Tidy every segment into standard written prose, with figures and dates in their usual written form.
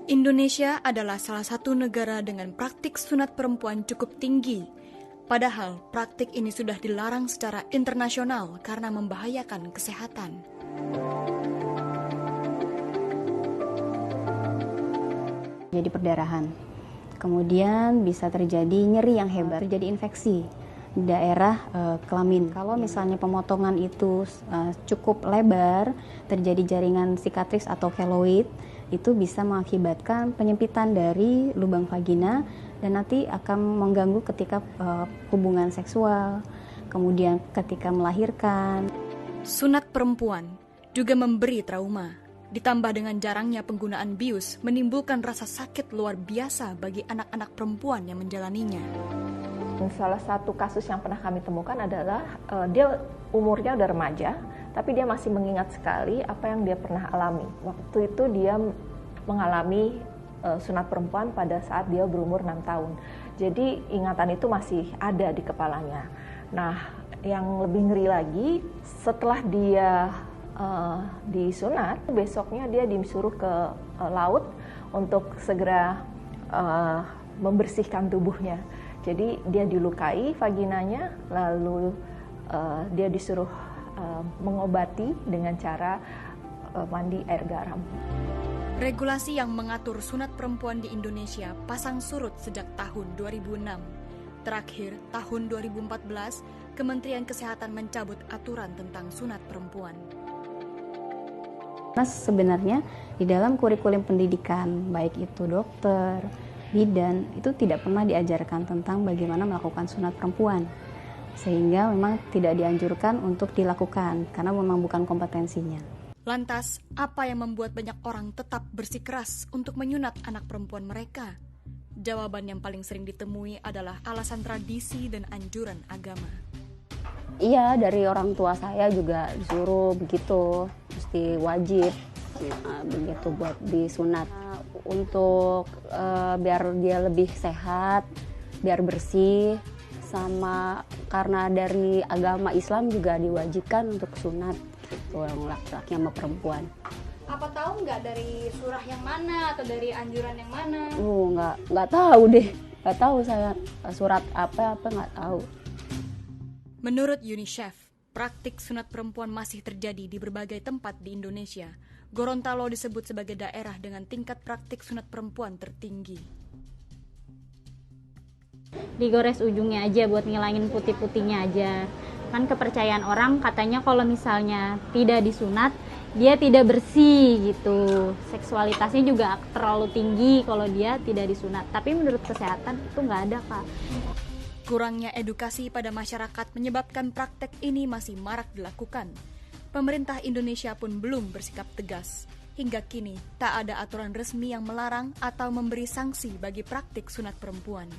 Indonesia adalah salah satu negara dengan praktik sunat perempuan cukup tinggi. Padahal praktik ini sudah dilarang secara internasional karena membahayakan kesehatan. Jadi perdarahan. Kemudian bisa terjadi nyeri yang hebat, terjadi infeksi di daerah kelamin. Kalau misalnya pemotongan itu cukup lebar, terjadi jaringan sikatris atau keloid, itu bisa mengakibatkan penyempitan dari lubang vagina dan nanti akan mengganggu ketika hubungan seksual, kemudian ketika melahirkan. Sunat perempuan juga memberi trauma, ditambah dengan jarangnya penggunaan bius menimbulkan rasa sakit luar biasa bagi anak-anak perempuan yang menjalaninya. Salah satu kasus yang pernah kami temukan adalah dia umurnya udah remaja, tapi dia masih mengingat sekali apa yang dia pernah alami. Waktu itu dia mengalami sunat perempuan pada saat dia berumur 6 tahun. Jadi ingatan itu masih ada di kepalanya. Nah, yang lebih ngeri lagi, setelah dia disunat, besoknya dia disuruh ke laut untuk segera membersihkan tubuhnya. Jadi dia dilukai vaginanya, lalu dia disuruh mengobati dengan cara mandi air garam. Regulasi yang mengatur sunat perempuan di Indonesia pasang surut sejak tahun 2006. Terakhir, tahun 2014, Kementerian Kesehatan mencabut aturan tentang sunat perempuan. Nah, sebenarnya di dalam kurikulum pendidikan, baik itu dokter, bidan, itu tidak pernah diajarkan tentang bagaimana melakukan sunat perempuan. Sehingga memang tidak dianjurkan untuk dilakukan, karena memang bukan kompetensinya. Lantas, apa yang membuat banyak orang tetap bersikeras untuk menyunat anak perempuan mereka? Jawaban yang paling sering ditemui adalah alasan tradisi dan anjuran agama. Iya, dari orang tua saya juga disuruh begitu, mesti wajib begitu buat disunat. Untuk biar dia lebih sehat, biar bersih, sama karena dari agama Islam juga diwajibkan untuk sunat, gitu, yang laki-laki sama perempuan. Apa tahu nggak dari surah yang mana atau dari anjuran yang mana? Nggak tahu deh, nggak tahu saya surat apa nggak tahu. Menurut UNICEF, praktik sunat perempuan masih terjadi di berbagai tempat di Indonesia. Gorontalo disebut sebagai daerah dengan tingkat praktik sunat perempuan tertinggi. Digores ujungnya aja buat ngilangin putih-putihnya aja. Kan kepercayaan orang katanya kalau misalnya tidak disunat, dia tidak bersih gitu. Seksualitasnya juga terlalu tinggi kalau dia tidak disunat. Tapi menurut kesehatan itu nggak ada, Kak. Kurangnya edukasi pada masyarakat menyebabkan praktek ini masih marak dilakukan. Pemerintah Indonesia pun belum bersikap tegas. Hingga kini, tak ada aturan resmi yang melarang atau memberi sanksi bagi praktik sunat perempuan.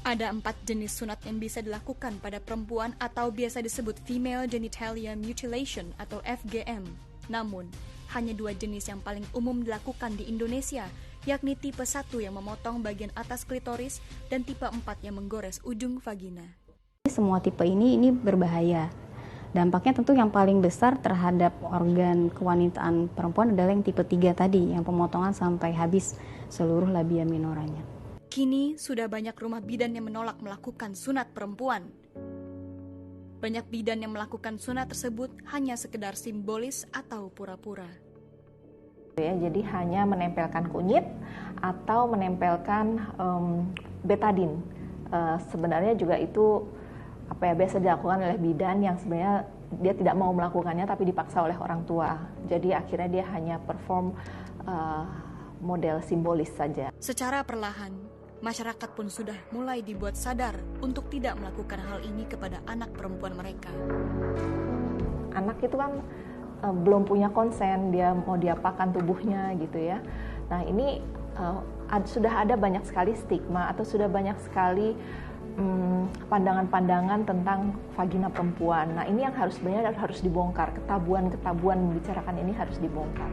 Ada 4 jenis sunat yang bisa dilakukan pada perempuan atau biasa disebut Female Genitalia Mutilation atau FGM. Namun, hanya 2 jenis yang paling umum dilakukan di Indonesia, yakni tipe 1 yang memotong bagian atas klitoris dan tipe 4 yang menggores ujung vagina. Semua tipe ini berbahaya. Dampaknya tentu yang paling besar terhadap organ kewanitaan perempuan adalah yang tipe 3 tadi, yang pemotongan sampai habis seluruh labia minoranya. Kini sudah banyak rumah bidan yang menolak melakukan sunat perempuan. Banyak bidan yang melakukan sunat tersebut hanya sekedar simbolis atau pura-pura. Ya, jadi hanya menempelkan kunyit atau menempelkan betadin. Sebenarnya juga itu biasa dilakukan oleh bidan yang sebenarnya dia tidak mau melakukannya tapi dipaksa oleh orang tua. Jadi akhirnya dia hanya perform model simbolis saja. Secara perlahan, masyarakat pun sudah mulai dibuat sadar untuk tidak melakukan hal ini kepada anak perempuan mereka. Anak itu kan belum punya konsen, dia mau diapakan tubuhnya gitu ya. Nah ini sudah ada banyak sekali stigma atau sudah banyak sekali pandangan-pandangan tentang vagina perempuan. Nah ini yang sebenarnya harus dibongkar, ketabuan membicarakan ini harus dibongkar.